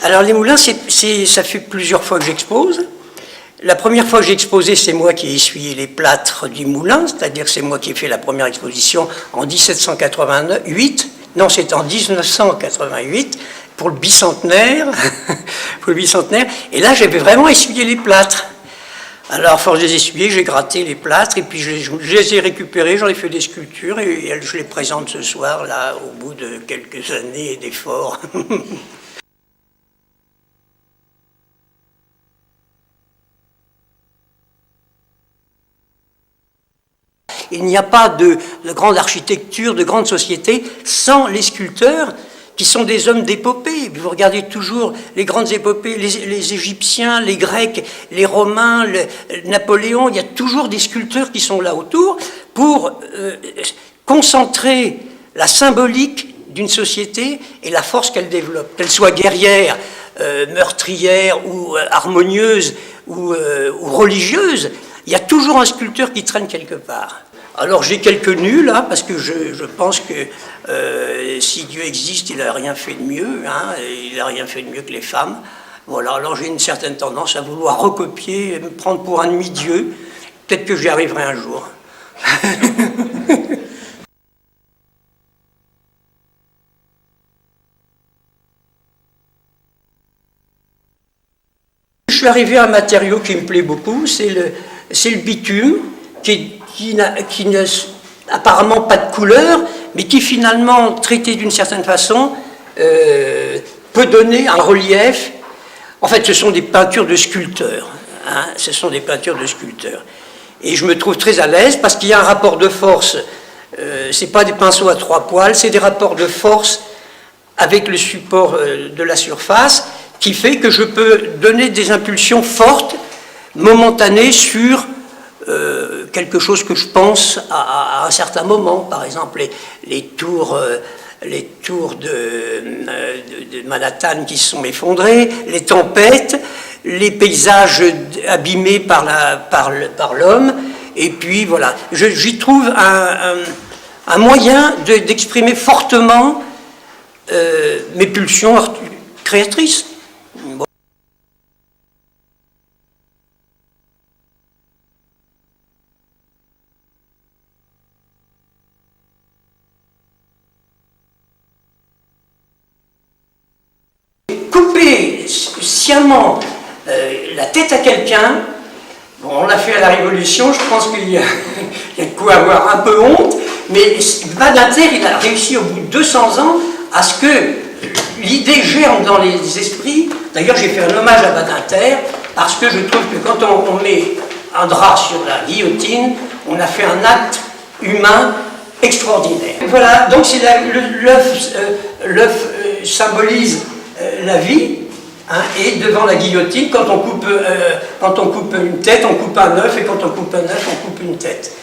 Alors les moulins, ça fait plusieurs fois que j'expose. La première fois que j'ai exposé, c'est moi qui ai essuyé les plâtres du moulin, c'est-à-dire que c'est moi qui ai fait la première exposition en 1788. Non, c'est en 1988, pour le bicentenaire. Pour le bicentenaire. Et là, j'avais vraiment essuyé les plâtres. Alors, à force de les essuyer, j'ai gratté les plâtres, et puis je les ai récupérés, j'en ai fait des sculptures, et je les présente ce soir, là, au bout de quelques années d'efforts. Il n'y a pas de grande architecture, de grande société sans les sculpteurs qui sont des hommes d'épopée. Vous regardez toujours les grandes épopées, les Égyptiens, les Grecs, les Romains, Napoléon, il y a toujours des sculpteurs qui sont là autour pour concentrer la symbolique d'une société et la force qu'elle développe, qu'elle soit guerrière, meurtrière ou harmonieuse ou religieuse. Il y a toujours un sculpteur qui traîne quelque part. Alors j'ai quelques nus là, parce que je pense que si Dieu existe, il n'a rien fait de mieux, hein, il n'a rien fait de mieux que les femmes. Voilà, alors j'ai une certaine tendance à vouloir recopier, me prendre pour un demi-dieu. Peut-être que j'y arriverai un jour. Je suis arrivé à un matériau qui me plaît beaucoup, c'est le bitume, qui n'a apparemment pas de couleur, mais qui finalement, traité d'une certaine façon, peut donner un relief. En fait, ce sont des peintures de sculpteurs. Hein, ce sont des peintures de sculpteurs. Et je me trouve très à l'aise parce qu'il y a un rapport de force. Ce n'est pas des pinceaux à 3 poils, c'est des rapports de force avec le support de la surface qui fait que je peux donner des impulsions fortes, momentanées sur quelque chose que je pense à un certain moment, par exemple les tours de Manhattan qui se sont effondrées, les tempêtes, les paysages abîmés par l'homme, et puis voilà, j'y trouve un moyen d'exprimer fortement mes pulsions créatrices. Couper sciemment la tête à quelqu'un, bon, on l'a fait à la Révolution, je pense qu'il y a de quoi avoir un peu honte, mais Badinter, il a réussi au bout de 200 ans à ce que l'idée germe dans les esprits. D'ailleurs, j'ai fait un hommage à Badinter, parce que je trouve que quand on met un drap sur la guillotine, on a fait un acte humain extraordinaire. Voilà, donc c'est l'œuf symbolise la vie, hein, et devant la guillotine, quand on coupe une tête, on coupe un œuf, et quand on coupe un œuf, on coupe une tête.